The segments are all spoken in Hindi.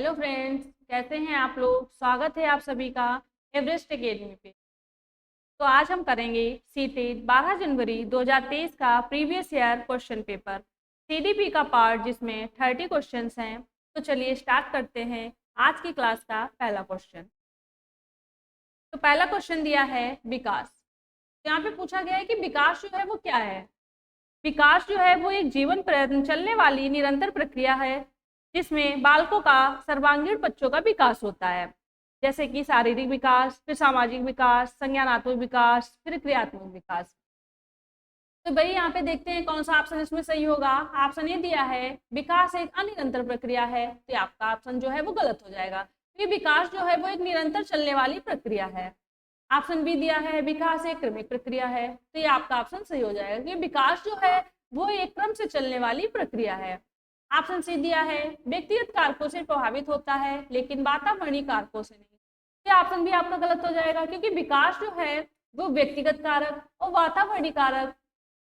हेलो फ्रेंड्स, कैसे हैं आप लोग। स्वागत है आप सभी का एवरेस्ट एकेडमी पे। तो आज हम करेंगे सीटेट 12 जनवरी 2023 का previous year question paper CDP का पार्ट, जिसमें 30 क्वेश्चंस हैं। तो चलिए स्टार्ट करते हैं आज की क्लास का पहला क्वेश्चन। तो पहला क्वेश्चन दिया है विकास। तो यहाँ पे पूछा गया है कि विकास जो है वो क्या है। विकास जो है वो एक जीवन प्रयत्न चलने वाली निरंतर प्रक्रिया है, जिसमें बालकों का सर्वांगीण बच्चों का विकास होता है, जैसे कि शारीरिक विकास, फिर सामाजिक विकास, संज्ञानात्मक विकास, फिर क्रियात्मक विकास। तो भाई यहाँ पे देखते हैं कौन सा ऑप्शन इसमें सही होगा। ऑप्शन ए दिया है विकास एक अनिरंतर प्रक्रिया है, तो आपका ऑप्शन जो है वो गलत हो जाएगा, क्योंकि विकास जो है वो एक निरंतर चलने वाली प्रक्रिया है। ऑप्शन बी दिया है विकास एक क्रमिक प्रक्रिया है, तो ये आपका ऑप्शन सही हो जाएगा, क्योंकि विकास जो है वो एक क्रम से चलने वाली प्रक्रिया है। ऑप्शन सी दिया है व्यक्तिगत कारकों से प्रभावित होता है लेकिन वातावरणीय कारकों से नहीं। ये ऑप्शन भी आपका गलत हो जाएगा, क्योंकि विकास जो है वो व्यक्तिगत कारक और वातावरणीय कारक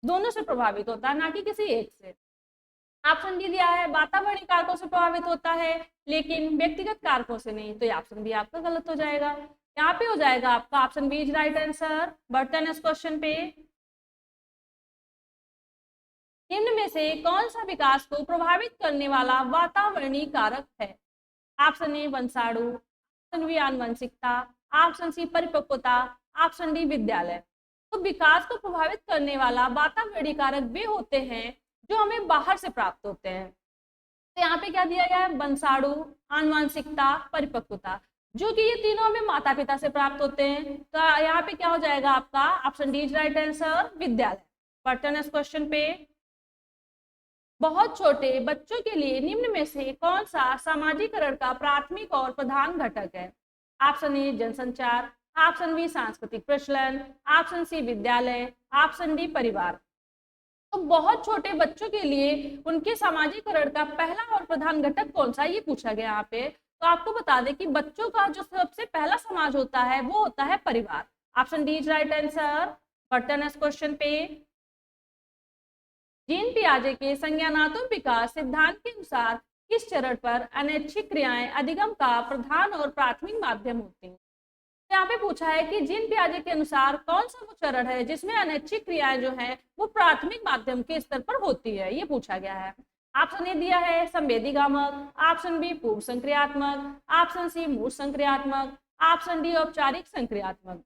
दोनों से प्रभावित होता है, ना कि किसी एक से। ऑप्शन डी दिया है वातावरणीय कारकों से प्रभावित होता है लेकिन व्यक्तिगत कारकों से नहीं, तो ये ऑप्शन भी आपका गलत हो जाएगा। यहाँ पे हो जाएगा आपका option B is right answer. बढ़ते हैं इस क्वेश्चन पे। निम्न में से कौन सा विकास को प्रभावित करने वाला वातावरणीय कारक है। ऑप्शन ए वंशाणु, ऑप्शन बी आनुवंशिकता, ऑप्शन सी परिपक्वता, ऑप्शन डी विद्यालय। तो विकास को प्रभावित करने वाला वातावरणीय कारक वे होते हैं जो हमें बाहर से प्राप्त होते हैं। तो यहाँ पे क्या दिया गया है, वंशाणु, आनुवंशिकता, परिपक्वता, जो कि ये तीनों हमें माता पिता से प्राप्त होते हैं। तो यहाँ पे क्या हो जाएगा आपका option D is right answer विद्यालय। बढ़ते हैं इस क्वेश्चन पे। बहुत छोटे बच्चों के लिए निम्न में से कौन सा सामाजिकरण का प्राथमिक और प्रधान घटक है। ऑप्शन ए जनसंचार, ऑप्शन बी सांस्कृतिक प्रचलन, ऑप्शन सी विद्यालय, ऑप्शन डी परिवार। तो बहुत छोटे बच्चों के लिए उनके सामाजिकरण का पहला और प्रधान घटक कौन सा, ये पूछा गया यहाँ पे। तो आपको बता दें कि बच्चों का जो सबसे पहला समाज होता है वो होता है परिवार। Option D is right answer. बढ़ते हैं इस क्वेश्चन पे। जीन पियाजे के संज्ञानात्मक विकास सिद्धांत के अनुसार किस चरण पर अनैच्छिक क्रियाएं अधिगम का प्रधान और प्राथमिक माध्यम होती हैं। तो यहाँ पे पूछा है कि जीन पियाजे के अनुसार कौन सा वो चरण है जिसमें अनैच्छिक क्रियाएं जो है वो प्राथमिक माध्यम के स्तर पर होती है, ये पूछा गया है। ऑप्शन ए दिया है संवेदीगामक, ऑप्शन बी पूर्व संक्रियात्मक, ऑप्शन सी मूल संक्रियात्मक, ऑप्शन डी औपचारिक संक्रियात्मक।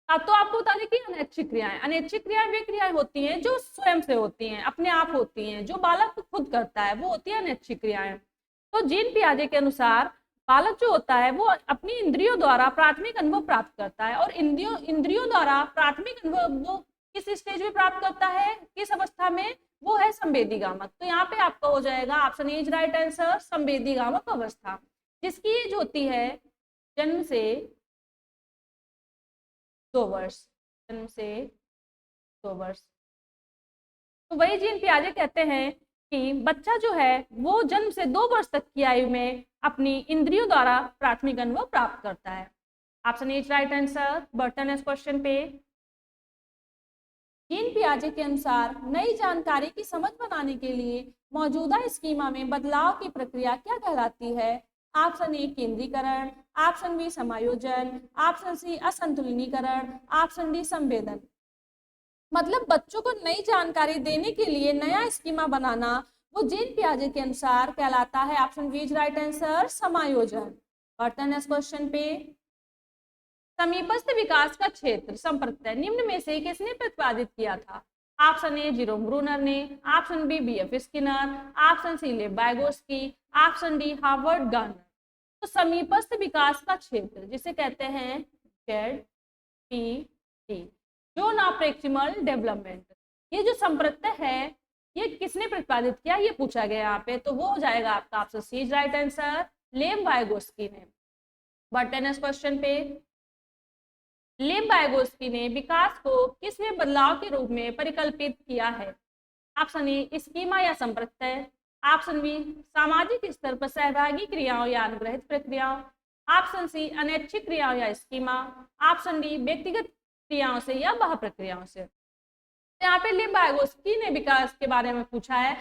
अब तो आपको बता दें कि अनैच्छिक क्रियाएं, अनैच्छिक क्रियाएं वे क्रियाएं होती हैं जो स्वयं से होती हैं, अपने आप होती हैं, जो बालक खुद करता है, वो होती है अनैच्छिक क्रियाएं। तो जीन पियाजे के अनुसार बालक जो होता है वो अपनी इंद्रियों द्वारा प्राथमिक अनुभव प्राप्त करता है, और इंद्रियों द्वारा प्राथमिक अनुभव वो किस स्टेज में प्राप्त करता है, किस अवस्था में, वो है संवेदीगामक। तो यहाँ पे आपका हो जाएगा option A is right answer संवेदीगामक अवस्था, जिसकी एज होती है जन्म से 2 वर्ष, जन्म से 2 वर्ष। तो वही जीन पियाजे कहते हैं कि बच्चा जो है वो जन्म से 2 वर्ष तक की आयु में अपनी इंद्रियों द्वारा प्राथमिक अनुभव प्राप्त करता है। Option A is right answer. बढ़ते हैं इस क्वेश्चन पे। जीन पियाजे के अनुसार नई जानकारी की समझ बनाने के लिए मौजूदा स्कीमा में बदलाव की प्रक्रिया क्या कहलाती है। ऑप्शन ए केंद्रीकरण, ऑप्शन बी समायोजन, ऑप्शन सी असंतुलनीकरण, ऑप्शन डी संवेदन। मतलब बच्चों को नई जानकारी देने के लिए नया स्कीमा बनाना वो जीन पियाजे के अनुसार कहलाता है। Option B is right answer समायोजन। बढ़ते हैं इस क्वेश्चन पे। समीपस्थ विकास का क्षेत्र संप्रत्यय निम्न में से किसने प्रतिपादित किया था। ऑप्शन ए जीरोम ब्रूनर ने, option B B F Skinner, option C Lev Vygotsky, option D Howard Gardner. तो समीपस्थ विकास का क्षेत्र जिसे कहते हैं ZPD, zone of proximal development, ये जो संप्रत्यय है ये किसने प्रतिपादित किया, ये पूछा गया यहाँ पे। तो वो हो जाएगा आपका option C is right answer Lev Vygotsky ने। बढ़ते हैं इस क्वेश्चन पे। लेव वाइगोस्की ने विकास को किसमें बदलाव के रूप में परिकल्पित किया है। ऑप्शन ए स्कीमा या संप्रत्यय, ऑप्शन बी सामाजिक स्तर पर सहभागी क्रियाओं या अनुग्रहित प्रक्रियाओं, ऑप्शन सी अनैच्छिक क्रियाओं या स्कीमा, ऑप्शन डी व्यक्तिगत क्रियाओं से या बाह्य प्रक्रियाओं से। यहाँ पे लेव वाइगोस्की ने विकास के बारे में पूछा है,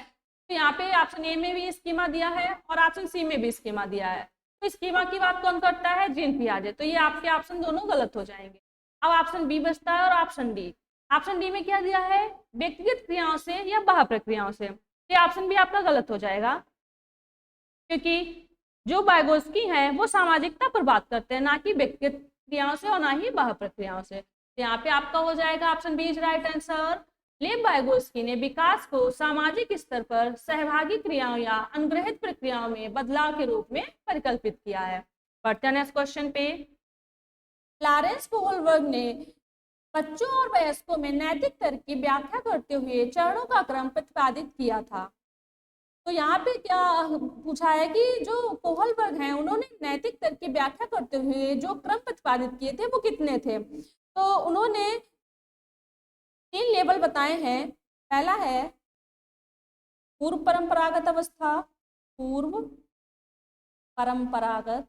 तो यहाँ पे ऑप्शन ए में भी स्कीमा दिया है और ऑप्शन सी में भी स्कीमा दिया है। तो स्कीमा की बात कौन करता है? जीन पियाजे। तो ये आपके ऑप्शन दोनों गलत हो जाएंगे। अब ऑप्शन बी बचता है और ऑप्शन डी। ऑप्शन डी में क्या दिया है? व्यक्तिगत क्रियाओं से या बाह्य प्रक्रियाओं से। ये ऑप्शन भी आपका गलत हो जाएगा, क्योंकि जो वाइगोत्स्की हैं वो सामाजिकता पर बात करते हैं, ना कि व्यक्तिगत क्रियाओं से और ना ही बाह्य प्रक्रियाओं से। तो यहाँ पे आपका हो जाएगा option B is right answer. Lev Vygotsky ने विकास को सामाजिक स्तर पर सहभागी क्रियाओं या अनुग्रहित प्रक्रियाओं में बदलाव के रूप में परिकल्पित किया है। बढ़ते हैं क्वेश्चन पे। क्लारेंस कोहलबर्ग ने बच्चों और वयस्कों में नैतिक तर्क की व्याख्या करते हुए चरणों का क्रम प्रतिपादित किया था। तो यहाँ पे क्या पूछा है कि जो कोहलबर्ग हैं उन्होंने नैतिक तर्क की व्याख्या करते हुए जो क्रम प्रतिपादित किए थे वो कितने थे? तो उन्होंने 3 लेवल बताए हैं। पहला है पूर्व परंपरागत अवस्था, पूर्व परंपरागत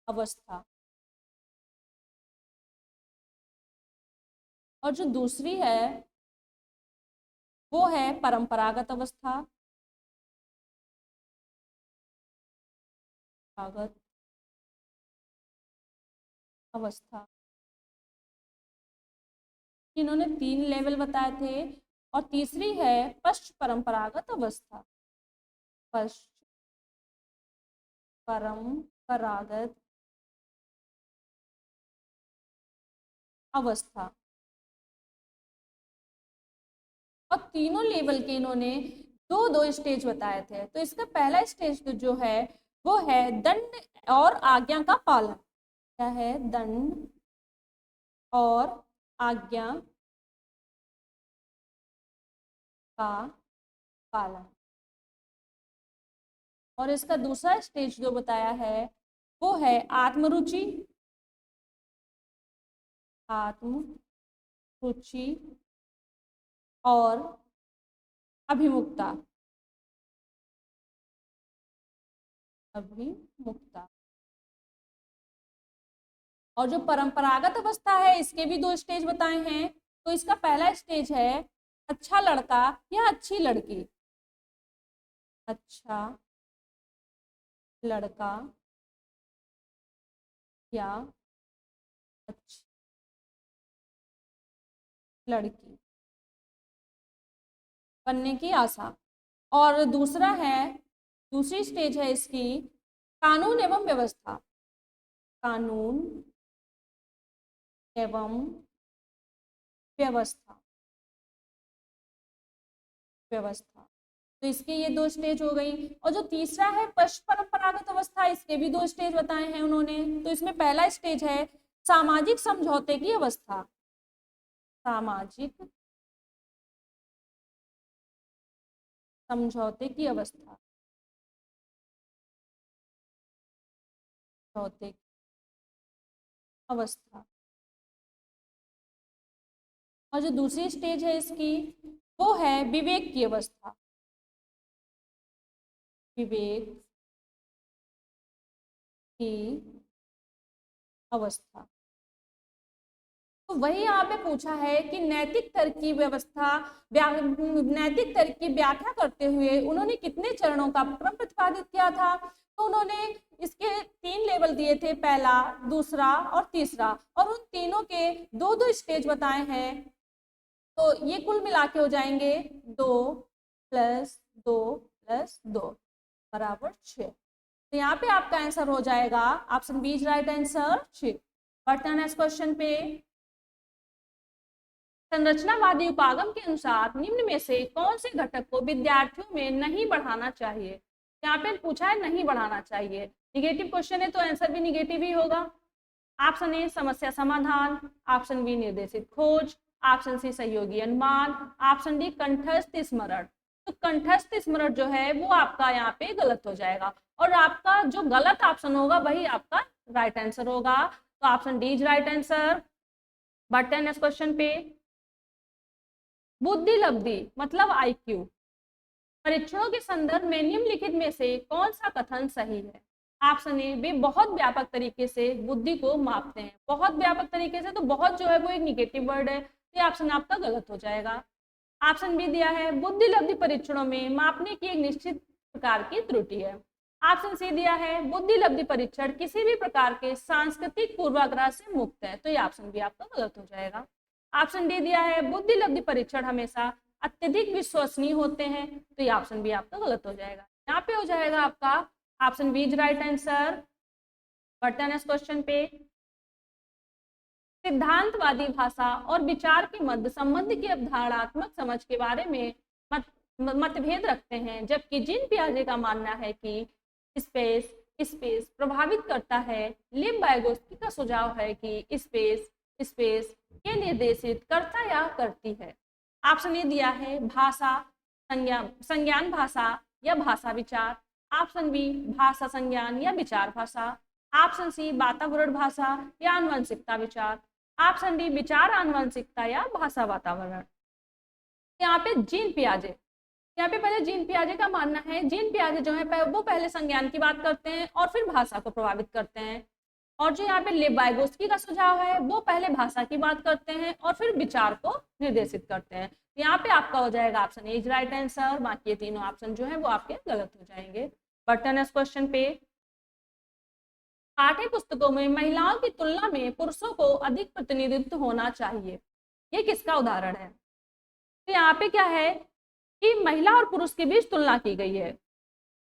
अवस्था, और जो दूसरी है वो है परंपरागत अवस्था, इन्होंने 3 लेवल बताए थे। और तीसरी है पश्च परंपरागत अवस्था, पश्च परंपरागत अवस्था। और तीनों लेवल के इन्होंने 2-2 स्टेज बताए थे। तो इसका पहला स्टेज जो है वो है दंड और आज्ञा का पालन। क्या है? दंड और आज्ञा का पालन। और इसका दूसरा स्टेज जो बताया है वो है आत्मरुचि, और अभिमुखता। और जो परंपरागत अवस्था है इसके भी 2 स्टेज बताए हैं। तो इसका पहला स्टेज है अच्छा लड़का या अच्छी लड़की, अच्छा लड़का या अच्छी लड़की बनने की आशा। और दूसरी स्टेज है इसकी कानून एवं व्यवस्था, कानून एवं व्यवस्था। तो इसके ये 2 स्टेज हो गई। और जो तीसरा है पश्च परंपरागत अवस्था, इसके भी 2 स्टेज बताए हैं उन्होंने। तो इसमें पहला स्टेज है सामाजिक समझौते की अवस्था, सामाजिक समझौते की अवस्था, और जो दूसरी स्टेज है इसकी वो है विवेक की अवस्था, विवेक की अवस्था। तो वही यहाँ पे पूछा है कि नैतिक तर्क की व्याख्या करते हुए उन्होंने कितने चरणों का क्रम प्रतिपादित किया था? तो उन्होंने इसके 3 लेवल दिए थे, पहला, दूसरा और तीसरा, और उन तीनों के 2-2 स्टेज बताए हैं। तो ये कुल मिला के हो जाएंगे 2 + 2 + 2 बराबर 6। तो यहाँ पे आपका आंसर हो जाएगा option B is right answer 6। बढ़ते हैं नेक्स्ट क्वेश्चन पे। संरचनावादी उपागम के अनुसार निम्न में से कौन से घटक को विद्यार्थियों में नहीं बढ़ाना चाहिए? यहाँ पे पूछा है नहीं बढ़ाना चाहिए। निगेटिव क्वेश्चन है तो आंसर भी निगेटिव ही होगा। ऑप्शन ए समस्या समाधान, ऑप्शन बी निर्देशित खोज, ऑप्शन सी सहयोगी अनुमान, ऑप्शन डी कंठस्थ स्मरण। तो कंठस्थ स्मरण जो है वो आपका यहाँ पे गलत हो जाएगा, और आपका जो गलत ऑप्शन होगा वही आपका राइट आंसर होगा। तो option D is right answer. बढ़ते हैं नेक्स्ट क्वेश्चन पे। बुद्धि लब्धि मतलब IQ परीक्षणों के संदर्भ में निम्नलिखित में से कौन सा कथन सही है? ऑप्शन ए वे बहुत व्यापक तरीके से बुद्धि को मापते हैं। बहुत व्यापक तरीके से, तो बहुत जो है वो एक निगेटिव वर्ड है। तो ये ऑप्शन आपका गलत हो जाएगा। ऑप्शन बी दिया है बुद्धि लब्धि परीक्षणों में मापने की एक निश्चित प्रकार की त्रुटि है। ऑप्शन सी दिया है बुद्धि लब्धि परीक्षण किसी भी प्रकार के सांस्कृतिक पूर्वाग्रह से मुक्त है, तो ये ऑप्शन भी आपका गलत हो जाएगा। ऑप्शन डी दिया है बुद्धि लब्धि परीक्षण हमेशा अत्यधिक विश्वसनीय होते हैं, तो ये ऑप्शन भी आपका गलत हो जाएगा। यहाँ पे हो जाएगा आपका option B is right answer. बढ़ते हैं क्वेश्चन पे। सिद्धांतवादी भाषा और विचार के मध्य संबंध की अवधारणात्मक समझ के बारे में मतभेद रखते हैं, जबकि जीन पियाजे का मानना है कि स्पेस प्रभावित करता है। लिम वाइगोत्स्की का सुझाव है कि स्पेस के निर्देशित करता या करती है। ऑप्शन ए दिया है भाषा संज्ञान भाषा या भाषा विचार। ऑप्शन बी भाषा संज्ञान या विचार भाषा। ऑप्शन सी वातावरण भाषा या आनुवंशिकता विचार। ऑप्शन डी विचार आनुवंशिकता या भाषा वातावरण। यहाँ पे जीन पियाजे, यहाँ पे पहले जीन पियाजे का मानना है, जीन पियाजे जो है वो पहले संज्ञान की बात करते हैं और फिर भाषा को प्रभावित करते हैं, और जो यहाँ पे लिम वाइगोत्स्की का सुझाव है वो पहले भाषा की बात करते हैं और फिर विचार को निर्देशित करते हैं। यहाँ पे आपका हो जाएगा option A is right answer. बाकी ये तीनों ऑप्शन जो है वो आपके गलत हो जाएंगे। बढ़ते हैं क्वेश्चन पे। पाठ्य पुस्तकों में महिलाओं की तुलना में पुरुषों को अधिक प्रतिनिधित्व होना चाहिए, ये किसका उदाहरण है? तो यहाँ पे क्या है कि महिला और पुरुष के बीच तुलना की गई है।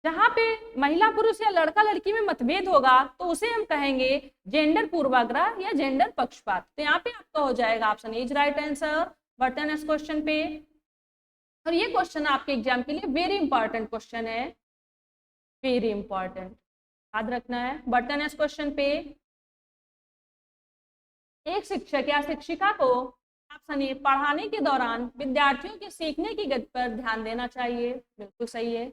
जहाँ पे महिला पुरुष या लड़का लड़की में मतभेद होगा तो उसे हम कहेंगे जेंडर पूर्वाग्रह या जेंडर पक्षपात। तो यहाँ पे आपका हो जाएगा option A is right answer. बढ़ते हैं क्वेश्चन पे। और ये क्वेश्चन आपके एग्जाम के लिए वेरी इंपॉर्टेंट क्वेश्चन है, वेरी इंपॉर्टेंट, याद रखना है। बढ़ते हैं क्वेश्चन पे। एक शिक्षक या शिक्षिका को ऑप्शन ए पढ़ाने के दौरान विद्यार्थियों के सीखने की गति पर ध्यान देना चाहिए, बिल्कुल सही है।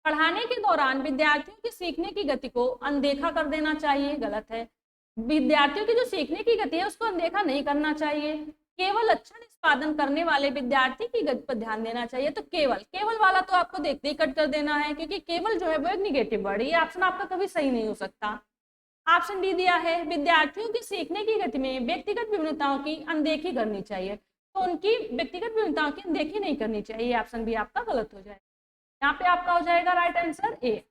पढ़ाने के दौरान विद्यार्थियों की सीखने की गति को अनदेखा कर देना चाहिए, गलत है। विद्यार्थियों की जो सीखने की गति है उसको अनदेखा नहीं करना चाहिए। केवल अच्छा निष्पादन करने वाले विद्यार्थी की गति पर ध्यान देना चाहिए। तो केवल वाला तो आपको देखते ही कट कर देना है, क्योंकि केवल जो है वो एक निगेटिव वर्ड है, ये ऑप्शन आपका कभी सही नहीं हो सकता। ऑप्शन डी दिया है विद्यार्थियों की सीखने की गति में व्यक्तिगत विभिन्नताओं की अनदेखी करनी चाहिए, तो उनकी व्यक्तिगत विभिन्नताओं की अनदेखी नहीं करनी चाहिए, ऑप्शन बी आपका गलत हो जाएगा। यहाँ पे आपका हो जाएगा राइट आंसर ए।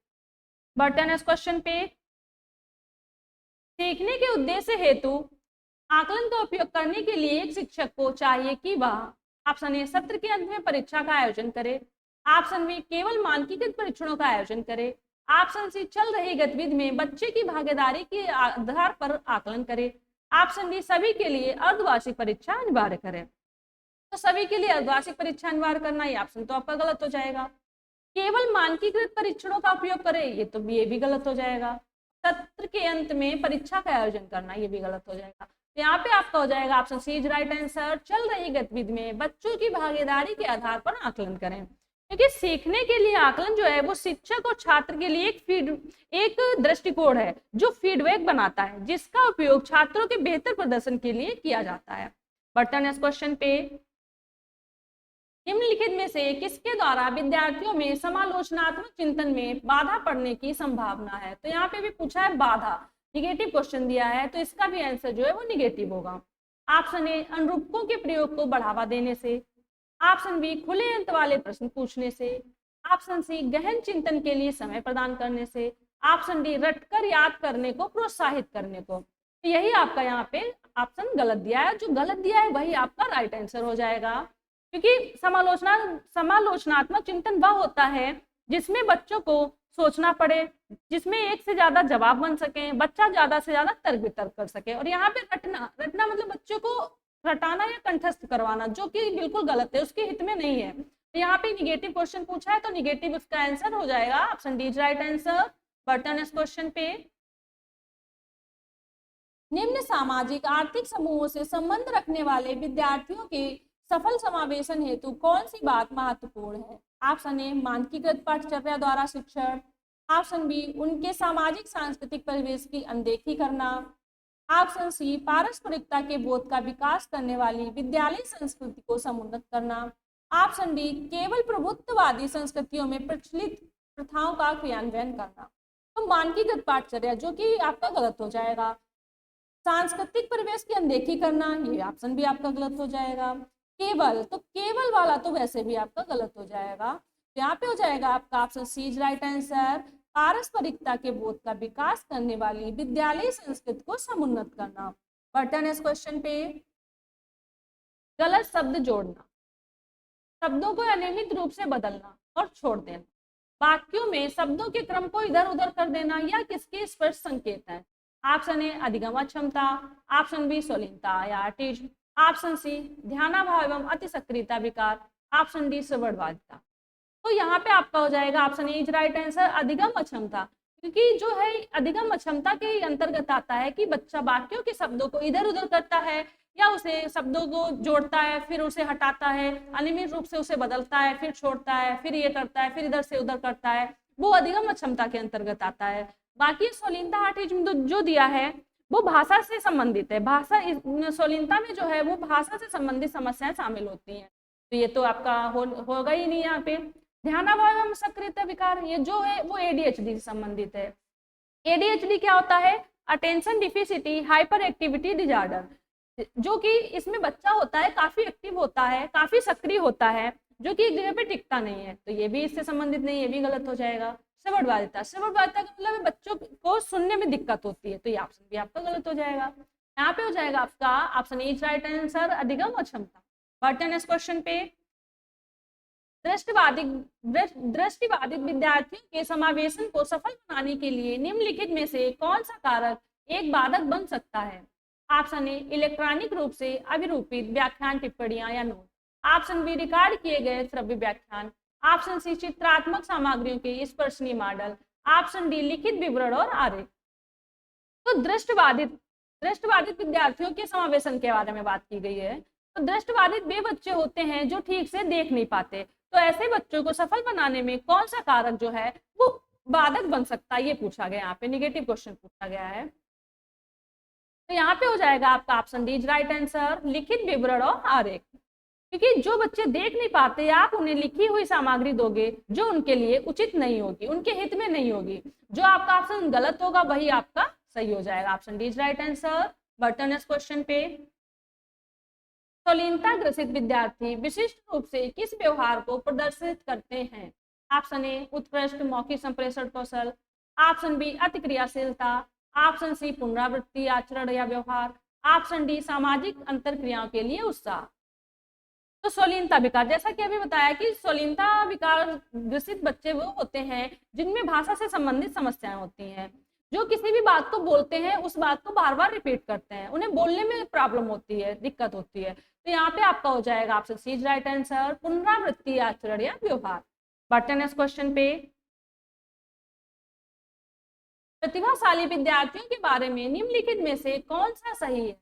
बढ़ते हैं क्वेश्चन पे। सीखने के उद्देश्य हेतु आकलन का उपयोग करने के लिए एक शिक्षक को चाहिए कि वह ऑप्शन ए सत्र के अंत में परीक्षा का आयोजन करे। ऑप्शन बी केवल मानकीकृत परीक्षणों का आयोजन करे। ऑप्शन सी चल रही गतिविधि में बच्चे की भागीदारी के आधार पर आकलन करे। ऑप्शन डी सभी के लिए अर्धवार्षिक परीक्षा अनिवार्य करे। तो सभी के लिए अर्धवार्षिक परीक्षा अनिवार्य करना, ये ऑप्शन तो आपका गलत हो जाएगा। केवल मानकीकृत परीक्षणों का उपयोग करे, ये भी गलत हो जाएगा। सत्र के अंत में परीक्षा का आयोजन करना, ये भी गलत हो जाएगा। तो यहाँ पे आपका हो जाएगा option C is right answer. चल रही गतिविधि में बच्चों की भागीदारी के आधार पर आकलन करें, क्योंकि सीखने के लिए आकलन जो है वो शिक्षक और छात्र के लिए एक दृष्टिकोण है जो फीडबैक बनाता है, जिसका उपयोग छात्रों के बेहतर प्रदर्शन के लिए किया जाता है। बढ़ते हैं क्वेश्चन पे। निम्नलिखित में से किसके द्वारा विद्यार्थियों में समालोचनात्मक चिंतन में बाधा पड़ने की संभावना है? तो यहाँ पे भी पूछा है बाधा, निगेटिव क्वेश्चन दिया है, तो इसका भी आंसर जो है वो निगेटिव होगा। ऑप्शन ए अनुरूपकों के प्रयोग को बढ़ावा देने से। ऑप्शन बी खुले अंत वाले प्रश्न पूछने से। ऑप्शन सी गहन चिंतन के लिए समय प्रदान करने से। ऑप्शन डी रटकर याद करने को प्रोत्साहित करने को। तो यही आपका यहाँ पे ऑप्शन गलत दिया है, जो गलत दिया है वही आपका राइट आंसर हो जाएगा, क्योंकि समालोचनात्मक चिंतन वह होता है जिसमें बच्चों को सोचना पड़े, जिसमें एक से ज्यादा जवाब बन सके, बच्चा ज्यादा से ज्यादा तर्क वितर्क कर सके। और यहाँ पे रटना मतलब बच्चों को रटाना या कंठस्थ करवाना, जो कि बिल्कुल गलत है, उसके हित में नहीं है। तो यहाँ पे निगेटिव क्वेश्चन पूछा है, तो निगेटिव उसका आंसर हो जाएगा ऑप्शन डी राइट आंसर। बढ़ते हैं क्वेश्चन पे। निम्न सामाजिक आर्थिक समूहों से संबंध रखने वाले विद्यार्थियों के सफल समावेशन हेतु कौन सी बात महत्वपूर्ण है? ऑप्शन ए मानकीकृत पाठचर्या द्वारा शिक्षण। ऑप्शन बी उनके सामाजिक सांस्कृतिक परिवेश की अनदेखी करना। ऑप्शन सी पारस्परिकता के बोध का विकास करने वाली विद्यालय संस्कृति को समुन्नत करना। ऑप्शन डी केवल प्रभुत्ववादी संस्कृतियों में प्रचलित प्रथाओं का क्रियान्वयन करना। तो मानकीकृत पाठचर्या जो कि आपका गलत हो जाएगा। सांस्कृतिक परिवेश की अनदेखी करना, ये ऑप्शन भी आपका गलत हो जाएगा। केवल, तो केवल वाला तो वैसे भी आपका गलत हो जाएगा। तो यहाँ पे हो जाएगा आपका option C is right answer. पारस्परिकता के बोध का विकास करने वाली विद्यालय संस्कृति को समुन्नत करना। बटन इस क्वेश्चन पे गलत शब्द जोड़ना, शब्दों को अनियमित रूप से बदलना और छोड़ देना, वाक्यों में शब्दों के क्रम को इधर उधर कर देना, या किसके स्पष्ट संकेत है। ऑप्शन ए अधिगम क्षमता, ऑप्शन बी स्वलीनता या ऑटिज्म, ऑप्शन सी ध्यानाभाव एवं अति सक्रियता विकार, ऑप्शन डी श्रवणवादिता। तो यहाँ पे आपका हो जाएगा option A is right answer अधिगम अक्षमता, क्योंकि जो है अधिगम अक्षमता के अंतर्गत आता है कि बच्चा वाक्यों के शब्दों को इधर उधर करता है, या उसे शब्दों को जोड़ता है फिर उसे हटाता है, अनियमित रूप से उसे बदलता है, फिर छोड़ता है, फिर ये करता है, फिर इधर से उधर करता है, वो अधिगम अक्षमता के अंतर्गत आता है। बाकी स्वलीनता ऑटिज्म जो दिया है वो भाषा से संबंधित है, भाषा स्वलीनता में जो है वो भाषा से संबंधित समस्याएं शामिल होती हैं, तो ये तो आपका होगा ही नहीं। यहाँ पे ध्यानाभाव एवं सक्रियता विकार, ये जो है वो एडीएचडी से संबंधित है। एडीएचडी क्या होता है? अटेंशन डिफिसिटी हाइपर एक्टिविटी डिजॉर्डर, जो कि इसमें बच्चा होता है काफी एक्टिव होता है, काफी सक्रिय होता है, जो कि एक जगह पे टिकता नहीं है, तो ये भी इससे संबंधित नहीं, ये भी गलत हो जाएगा। श्रवणवादिता, श्रवणवादिता का मतलब बच्चों को सुनने में दिक्कत होती है, तो ये ऑप्शन भी आपका गलत हो जाएगा। यहाँ पे हो जाएगा आपका ऑप्शन ए राइट आंसर अधिगम अक्षमता। बटन इस क्वेश्चन पे दृष्टिबाधित विद्यार्थियों के समावेशन को सफल बनाने के लिए निम्नलिखित में से कौन सा कारक एक बाधक बन सकता है? ऑप्शन ए इलेक्ट्रॉनिक रूप से अभिरूपित व्याख्यान टिप्पणियां या नोट, ऑप्शन बी रिकॉर्ड किए गए श्रव्य व्याख्यान, ऑप्शन सी चित्रात्मक सामग्रियों के स्पर्शनीय मॉडल, ऑप्शन डी लिखित विवरण और आरेख। तो दृष्टिबाधित विद्यार्थियों के समावेशन के बारे में बात की गई है। तो दृष्टिबाधित वे बच्चे होते हैं जो ठीक से देख नहीं पाते, तो ऐसे बच्चों को सफल बनाने में कौन सा कारक जो है वो बाधक बन सकता है, ये पूछा गया, यहाँ पे निगेटिव क्वेश्चन पूछा गया है। तो यहाँ पे हो जाएगा आपका ऑप्शन डी राइट आंसर लिखित विवरण और आरेख, क्योंकि जो बच्चे देख नहीं पाते आप उन्हें लिखी हुई सामग्री दोगे जो उनके लिए उचित नहीं होगी, उनके हित में नहीं होगी, जो आपका ऑप्शन गलत होगा वही आपका सही हो जाएगा। Option D right answer. बटन इस क्वेश्चन पे स्वलीनता ग्रसित विद्यार्थी विशिष्ट रूप से किस व्यवहार को प्रदर्शित करते हैं? ऑप्शन ए उत्कृष्ट मौखिक संप्रेषण कौशल, ऑप्शन बी अति क्रियाशीलता, ऑप्शन सी पुनरावृत्ति आचरण या व्यवहार, ऑप्शन डी सामाजिक अंतरक्रियाओं के लिए उत्साह। तो स्वलीनता विकार, जैसा कि अभी बताया कि स्वलीनता विकार ग्रसित बच्चे वो होते हैं जिनमें भाषा से संबंधित समस्याएं होती हैं, जो किसी भी बात को बोलते हैं उस बात को बार बार रिपीट करते हैं, उन्हें बोलने में प्रॉब्लम होती है, दिक्कत होती है, तो यहाँ पे आपका हो जाएगा ऑप्शन सी राइट आंसर पुनरावृत्ति आचरण या व्यवहार। बटन इस क्वेश्चन पे प्रतिभाशाली विद्यार्थियों के बारे में निम्नलिखित में से कौन सा सही है?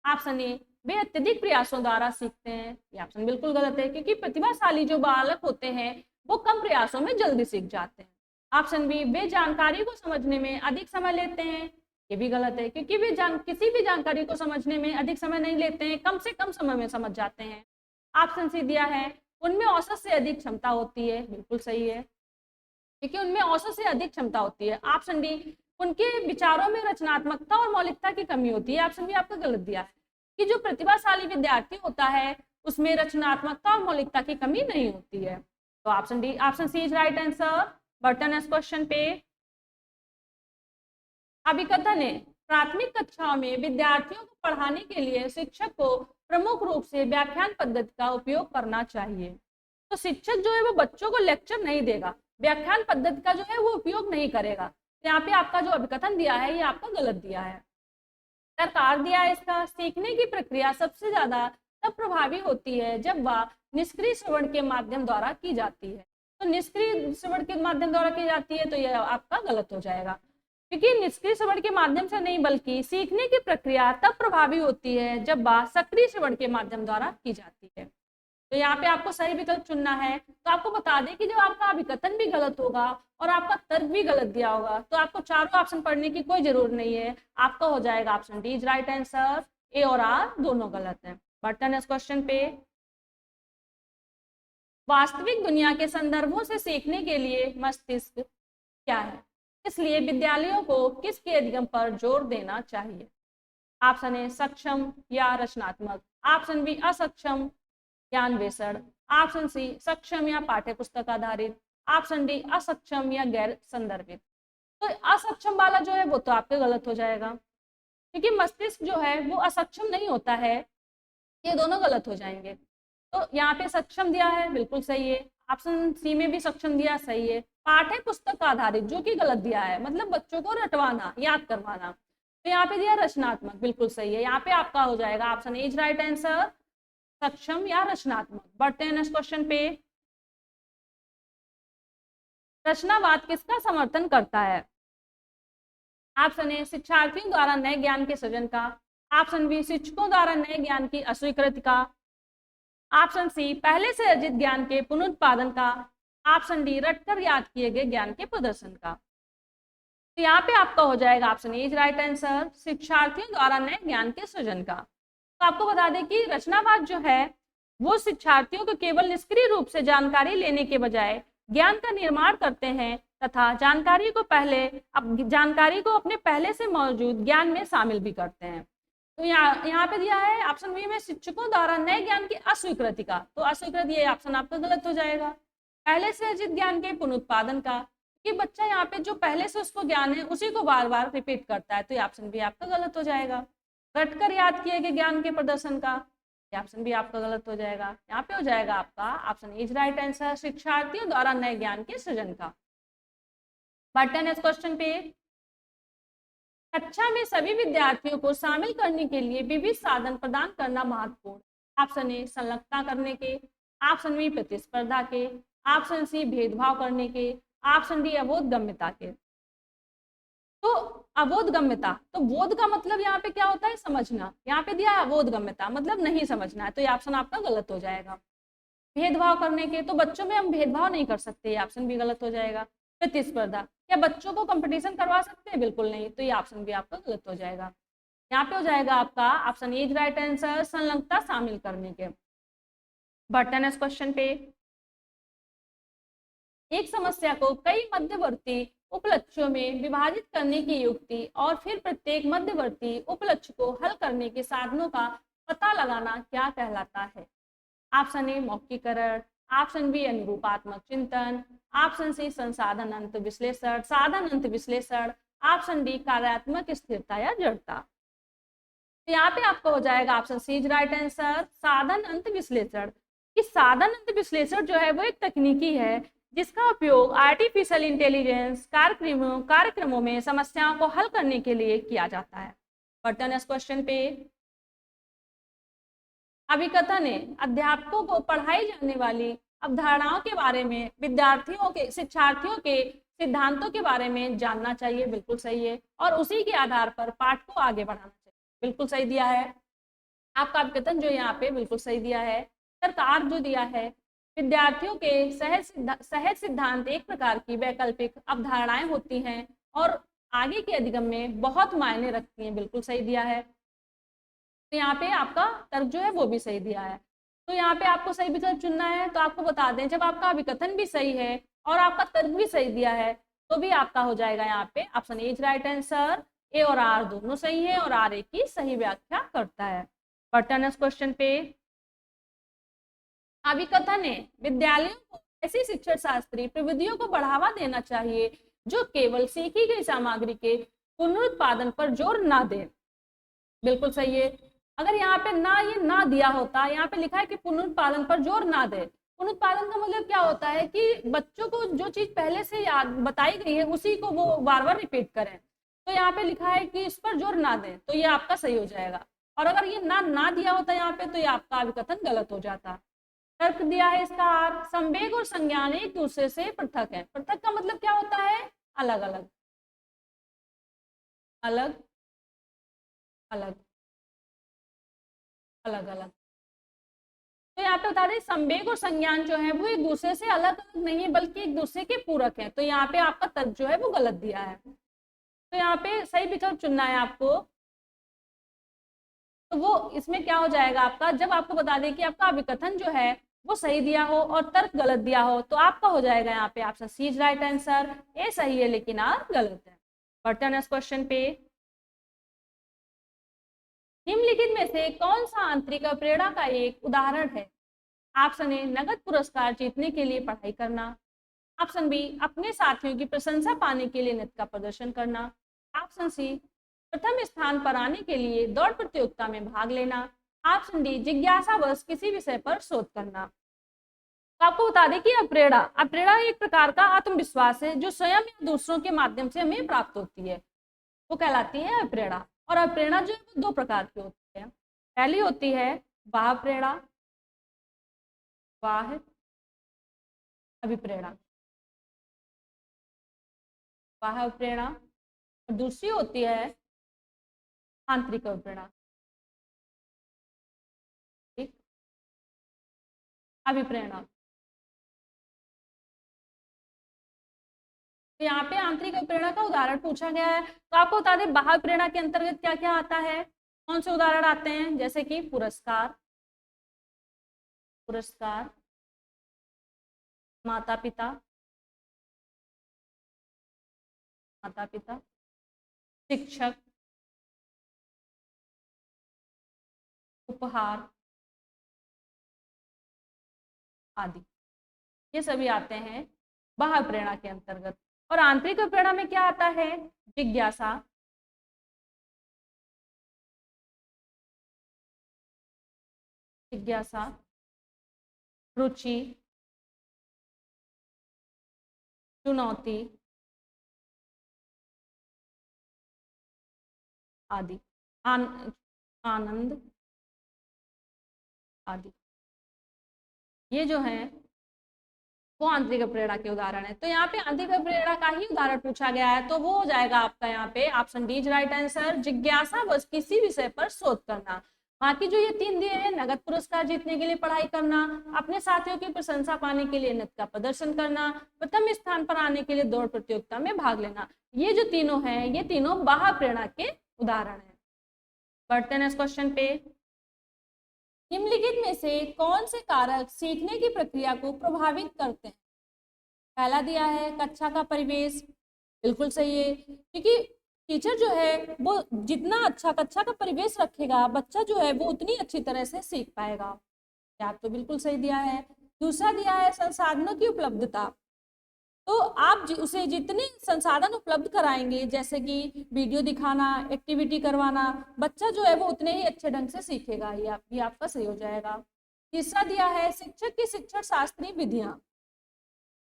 ऑप्शन ए वे अत्यधिक प्रयासों द्वारा सीखते हैं, ये ऑप्शन बिल्कुल गलत है, क्योंकि प्रतिभाशाली जो बालक होते हैं वो कम प्रयासों में जल्दी सीख जाते हैं। ऑप्शन बी वे जानकारी को समझने में अधिक समय लेते हैं, ये भी गलत है, क्योंकि वे किसी भी जानकारी को समझने में अधिक समय नहीं लेते हैं, कम से कम समय में समझ जाते हैं। ऑप्शन सी दिया है उनमें औसत से अधिक क्षमता होती है, बिल्कुल सही है, क्योंकि उनमें औसत से अधिक क्षमता होती है। ऑप्शन डी उनके विचारों में रचनात्मकता और मौलिकता की कमी होती है, ऑप्शन भी आपका गलत दिया है कि जो प्रतिभाशाली विद्यार्थी होता है उसमें रचनात्मकता और मौलिकता की कमी नहीं होती है। तो option D option C is right answer. बटन इस क्वेश्चन पे अभिकथन है प्राथमिक कक्षाओं में विद्यार्थियों को पढ़ाने के लिए शिक्षक को प्रमुख रूप से व्याख्यान पद्धति का उपयोग करना चाहिए। तो शिक्षक जो है वो बच्चों को लेक्चर नहीं देगा, व्याख्यान पद्धति का जो है वो उपयोग नहीं करेगा। तो यहाँ पे आपका जो अभिकथन दिया है ये आपका गलत दिया है। सरकार दिया है इसका सीखने की प्रक्रिया सबसे ज्यादा तब प्रभावी होती है जब वह निष्क्रिय श्रवण के माध्यम द्वारा की जाती है। तो निष्क्रिय श्रवण के माध्यम द्वारा की जाती है, तो यह आपका गलत हो जाएगा, क्योंकि निष्क्रिय श्रवण के माध्यम से नहीं बल्कि सीखने की प्रक्रिया तब प्रभावी होती है जब वह सक्रिय श्रवण के माध्यम द्वारा की जाती है। तो यहाँ पे आपको सही विकल्प चुनना है। तो आपको बता दें कि जब आपका अभिकथन भी गलत होगा और आपका तर्क भी गलत दिया होगा तो आपको चारों ऑप्शन पढ़ने की कोई जरूरत नहीं है, आपका हो जाएगा option D is right answer. A और आर दोनों गलत है। बटन इस क्वेश्चन पे वास्तविक दुनिया के संदर्भों से सीखने के लिए मस्तिष्क क्या है, इसलिए विद्यालयों को किसके अधिगम पर जोर देना चाहिए? ऑप्शन ए सक्षम या रचनात्मक, ऑप्शन बी असक्षम या अन्वेषण, ऑप्शन सी सक्षम या पाठ्य पुस्तक आधारित, ऑप्शन डी असक्षम या गैर संदर्भित। तो असक्षम वाला जो है वो तो आपके गलत हो जाएगा, क्योंकि मस्तिष्क जो है वो असक्षम नहीं होता है, ये दोनों गलत हो जाएंगे। तो यहाँ पे सक्षम दिया है, बिल्कुल सही है। ऑप्शन सी में भी सक्षम दिया, सही है। पाठ्य पुस्तक आधारित, जो कि गलत दिया है, मतलब बच्चों को रटवाना, याद करवाना। तो यहाँ पे दिया रचनात्मक, बिल्कुल सही है। यहाँ पे आपका हो जाएगा option A is right answer, सक्षम या रचनात्मक। बढ़ते हैं नेक्स्ट क्वेश्चन पे। रचनावाद किसका समर्थन करता है? ऑप्शन ए शिक्षार्थियों द्वारा नए ज्ञान के सृजन का, ऑप्शन बी शिक्षकों द्वारा नए ज्ञान की अस्वीकृति का, ऑप्शन सी पहले से अर्जित ज्ञान के पुनरुत्पादन का, ऑप्शन डी रटकर याद किए गए ज्ञान के प्रदर्शन का। तो यहाँ पे आपका हो जाएगा option A is right answer, शिक्षार्थियों द्वारा नए ज्ञान के सृजन का। तो आपको बता दें कि रचनावाद जो है वो शिक्षार्थियों को केवल निष्क्रिय रूप से जानकारी लेने के बजाय ज्ञान का निर्माण करते हैं तथा जानकारी को अपने पहले से मौजूद ज्ञान में शामिल भी करते हैं। तो यहाँ पे दिया है ऑप्शन बी में शिक्षकों द्वारा नए ज्ञान की अस्वीकृति का, तो अस्वीकृति ये ऑप्शन आपका गलत हो जाएगा। पहले से अर्जित ज्ञान के पुनरुत्पादन का, कि बच्चा यहाँ पे जो पहले से उसको ज्ञान है उसी को बार बार रिपीट करता है, तो ये ऑप्शन भी आपका गलत हो जाएगा। रटकर याद किए गए ज्ञान के प्रदर्शन का, ये ऑप्शन भी आपका गलत हो जाएगा। यहाँ पे हो जाएगा आपका ऑप्शन इज राइट आंसर, शिक्षार्थियों द्वारा नए ज्ञान के सृजन का। बढ़ते हैं नेक्स्ट क्वेश्चन पे। कक्षा में सभी विद्यार्थियों को शामिल करने के लिए विविध साधन प्रदान करना महत्वपूर्ण। ऑप्शन ए संलग्नता करने के, ऑप्शन बी प्रतिस्पर्धा के, ऑप्शन सी भेदभाव करने के, ऑप्शन डी अबोधगम्यता के। तो अबोधगम्यता, तो बोध का मतलब यहाँ पे क्या होता है? समझना। यहाँ पे दिया अबोधगम्यता मतलब नहीं समझना है, तो ये ऑप्शन आपका गलत हो जाएगा। भेदभाव करने के, तो बच्चों में हम भेदभाव नहीं कर सकते, ये ऑप्शन भी गलत हो जाएगा। प्रतिस्पर्धा, क्या बच्चों को कंपटीशन करवा सकते हैं? बिल्कुल नहीं, तो ये ऑप्शन भी आपका गलत हो जाएगा। यहाँ पे हो जाएगा आपका ऑप्शन इज राइट आंसर, संलग्नता शामिल करने के। बढ़ते हैं नेक्स्ट क्वेश्चन पे। एक समस्या को कई मध्यवर्ती उपलक्ष्यों में विभाजित करने की युक्ति और फिर प्रत्येक मध्यवर्ती उपलक्ष्य को हल करने के साधनों का पता लगाना क्या कहलाता है? ऑप्शन ए मौखिकरण, ऑप्शन बी अनुरूपात्मक चिंतन, ऑप्शन सी संसाधन अंत विश्लेषण, साधन अंत विश्लेषण, ऑप्शन डी कार्यात्मक स्थिरता या जड़ता। तो यहाँ पे आपको हो जाएगा option C is right answer, साधन अंत विश्लेषण। इस साधन अंत विश्लेषण जो है वो एक तकनीकी है जिसका उपयोग आर्टिफिशियल इंटेलिजेंस कार्यक्रमों में समस्याओं को हल करने के लिए किया जाता है। बढ़ते हैं नेक्स्ट क्वेश्चन पे। अभिकथन है अध्यापकों को पढ़ाई जाने वाली अवधारणाओं के बारे में शिक्षार्थियों के सिद्धांतों के बारे में जानना चाहिए, बिल्कुल सही है, और उसी के आधार पर पाठ को आगे बढ़ाना चाहिए, बिल्कुल सही दिया है। आपका अभिकथन जो यहाँ पे बिल्कुल सही दिया है। सरकार जो दिया है विद्यार्थियों के सहज सिद्धांत एक प्रकार की वैकल्पिक अवधारणाएं होती हैं और आगे के अधिगम में बहुत मायने रखती हैं, बिल्कुल सही दिया है। तो यहाँ पे आपका तर्क जो है वो भी सही दिया है। तो यहाँ पे आपको सही विकल्प चुनना है, तो आपको बता दें जब आपका अभिकथन भी सही है और आपका तर्क भी सही दिया है तो भी आपका हो जाएगा यहाँ पे option A is right answer. A और आर दोनों सही है और आर ए की सही व्याख्या करता है। बढ़ते हैं नेक्स्ट क्वेश्चन पे। अभिकथन है विद्यालयों को ऐसी शिक्षण शास्त्री प्रविधियों को बढ़ावा देना चाहिए जो केवल सीखी गई सामग्री के पुनरुत्पादन पर जोर ना दे, बिल्कुल सही है। अगर यहाँ पे ये ना दिया होता, यहाँ पे लिखा है कि पुनरुत्पादन पर जोर ना दे। पुनरुत्पादन का मतलब क्या होता है कि बच्चों को जो चीज पहले से याद बताई गई है उसी को वो बार बार रिपीट करें। तो यहाँ पे लिखा है कि इस पर जोर ना दें, तो ये आपका सही हो जाएगा। और अगर ये ना दिया होता यहाँ पे तो ये आपका अभिकथन गलत हो जाता। तर्क दिया है इसका आर, संवेग और संज्ञान एक दूसरे से पृथक है। पृथक का मतलब क्या होता है? अलग अलग, अलग अलग, अलग अलग। तो यहाँ पे बता दें संवेग और संज्ञान जो है वो एक दूसरे से अलग अलग नहीं है बल्कि एक दूसरे के पूरक है। तो यहाँ पे आपका तर्क जो है वो गलत दिया है, तो यहाँ पे सही विकल्प चुनना है आपको। तो वो इसमें क्या हो जाएगा आपका, जब आपको बता दें कि आपका अभिकथन जो है वो सही दिया हो और तर्क गलत दिया हो तो आपका हो जाएगा यहाँ पे option C is right answer. A सही है लेकिन आर गलत है। बढ़ते हैं नेक्स्ट क्वेश्चन पे। निम्नलिखित में से कौन सा आंतरिक प्रेरणा का एक उदाहरण है? ऑप्शन ए नगद पुरस्कार जीतने के लिए पढ़ाई करना, ऑप्शन बी अपने साथियों की प्रशंसा पाने के लिए नृत्य का प्रदर्शन करना, ऑप्शन सी प्रथम स्थान पर आने के लिए दौड़ प्रतियोगिता में भाग लेना, ऑप्शन डी जिज्ञासावश किसी विषय पर शोध करना। तो आपको बता दें कि अप्रेरणा एक प्रकार का आत्मविश्वास है जो स्वयं या दूसरों के माध्यम से हमें प्राप्त होती है, वो कहलाती है अप्रेरणा। और अप्रेरणा जो है वो दो प्रकार की होती है। पहली होती है बाह्य प्रेरणा, बाह्य अभिप्रेरणा, बाह्य प्रेरणा, और दूसरी होती है आंतरिक अभिप्रेरणा, अभिप्रेरणा। तो यहाँ पे आंतरिक अभिप्रेरणा का उदाहरण पूछा गया है, तो आपको बता दें बाह्य प्रेरणा के अंतर्गत क्या क्या आता है, कौन से उदाहरण आते हैं, जैसे कि पुरस्कार, पुरस्कार, माता पिता, माता पिता, शिक्षक, उपहार आदि, ये सभी आते हैं बाह्य प्रेरणा के अंतर्गत। और आंतरिक प्रेरणा में क्या आता है, जिज्ञासा, जिज्ञासा, रुचि, चुनौती आदि, आनंद आदि, ये जो है वो आंतरिक प्रेरणा के उदाहरण है। तो यहाँ पे आंतरिक प्रेरणा का ही उदाहरण पूछा गया है, तो वो हो जाएगा आपका यहाँ पे option D is right answer, जिज्ञासा बस किसी विषय पर शोध करना। बाकी जो ये तीन दिए हैं, नगद पुरस्कार जीतने के लिए पढ़ाई करना, अपने साथियों की प्रशंसा पाने के लिए नृत्य का प्रदर्शन करना, प्रथम स्थान पर आने के लिए दौड़ प्रतियोगिता में भाग लेना, ये जो तीनों हैं ये तीनों बाह्य प्रेरणा के उदाहरण है। बढ़ते हैं इस क्वेश्चन पे। निम्नलिखित में से कौन से कारक सीखने की प्रक्रिया को प्रभावित करते हैं? पहला दिया है कक्षा का परिवेश, बिल्कुल सही है, क्योंकि टीचर जो है वो जितना अच्छा कक्षा का परिवेश रखेगा बच्चा जो है वो उतनी अच्छी तरह से सीख पाएगा। क्या तो बिल्कुल सही दिया है। दूसरा दिया है संसाधनों की उपलब्धता, तो आप उसे जितने संसाधन उपलब्ध कराएंगे जैसे कि वीडियो दिखाना, एक्टिविटी करवाना, बच्चा जो है वो उतने ही अच्छे ढंग से सीखेगा, ये भी आपका सही हो जाएगा। तीसरा दिया है शिक्षक की शिक्षण शास्त्रीय विधियां,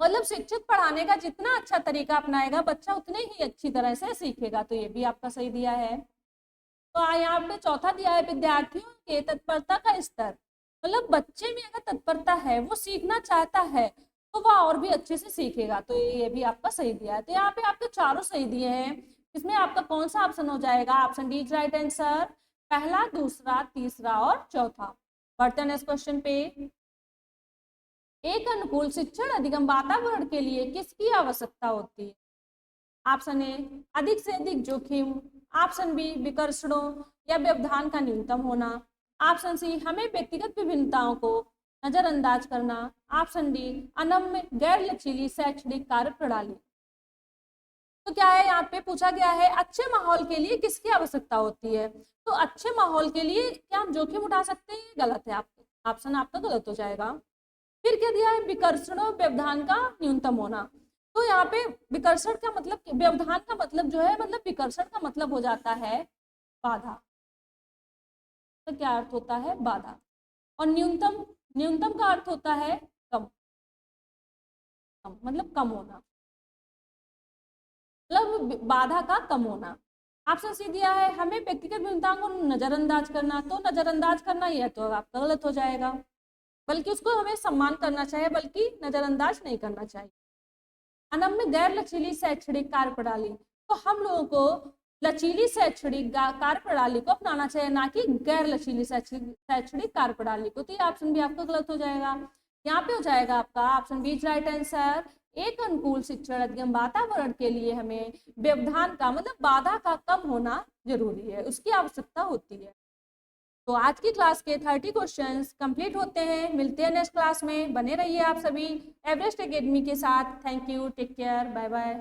मतलब शिक्षक पढ़ाने का जितना अच्छा तरीका अपनाएगा बच्चा उतने ही अच्छी तरह से सीखेगा, तो ये भी आपका सही दिया है। तो यहाँ पे चौथा दिया है विद्यार्थियों के तत्परता का स्तर, मतलब बच्चे में अगर तत्परता है, वो सीखना चाहता है तो वह और भी अच्छे से सीखेगा, तो ये भी आपका सही दिया है। तो यहाँ पे आपके चारों सही दिए हैं, इसमें आपका कौन सा ऑप्शन हो जाएगा, option D is right answer, पहला, दूसरा, तीसरा और चौथा। बढ़ते हैं इस क्वेश्चन पे। एक अनुकूल शिक्षण अधिगम वातावरण के लिए किसकी आवश्यकता होती है? ऑप्शन ए अधिक से अधिक जोखिम, ऑप्शन बी विकर्षणों या व्यवधान का न्यूनतम होना, ऑप्शन सी हमें व्यक्तिगत विभिन्नताओं को नजरअंदाज करना, ऑप्शन डी अनम्य गैर लचीली शैक्षणिक कार्य प्रणाली। तो क्या है, यहाँ पे पूछा गया है अच्छे माहौल के लिए किसकी आवश्यकता होती है, तो अच्छे माहौल के लिए क्या हम जोखिम उठा सकते हैं? गलत है, आपका ऑप्शन आपका गलत हो जाएगा। फिर क्या दिया है, विकर्षण और व्यवधान का न्यूनतम होना, तो यहाँ पे विकर्षण का मतलब, व्यवधान का मतलब जो है, मतलब विकर्षण का मतलब हो जाता है बाधा, तो क्या अर्थ होता है, बाधा, और न्यूनतम, न्यूनतम का अर्थ होता है कम, कम मतलब कम होना, मतलब बाधा का कम होना। ऑप्शन सी दिया है हमें व्यक्तिगत भिन्नताओं को नजरअंदाज करना, तो नजरअंदाज करना यह तो आपका गलत हो जाएगा, बल्कि उसको हमें सम्मान करना चाहिए, बल्कि नजरअंदाज नहीं करना चाहिए। अनम्य गैर लचीली शैक्षणिक कार्य प्रणाली, तो हम लोगों को लचीली शैक्षणिक कार्य प्रणाली को अपनाना चाहिए, ना कि गैर लचीली शैक्षणिक कार्य प्रणाली को, तो ये ऑप्शन भी आपका गलत हो जाएगा। यहाँ पे हो जाएगा आपका ऑप्शन बी राइट आंसर, एक अनुकूल शिक्षण अधिगम वातावरण के लिए हमें व्यवधान का मतलब बाधा का कम होना जरूरी है, उसकी आवश्यकता होती है। तो आज की क्लास के 30 क्वेश्चंस कंप्लीट होते हैं। मिलते हैं नेक्स्ट क्लास में, बने रहिए आप सभी एवरेस्ट एकेडमी के साथ। Thank you, take care, bye bye.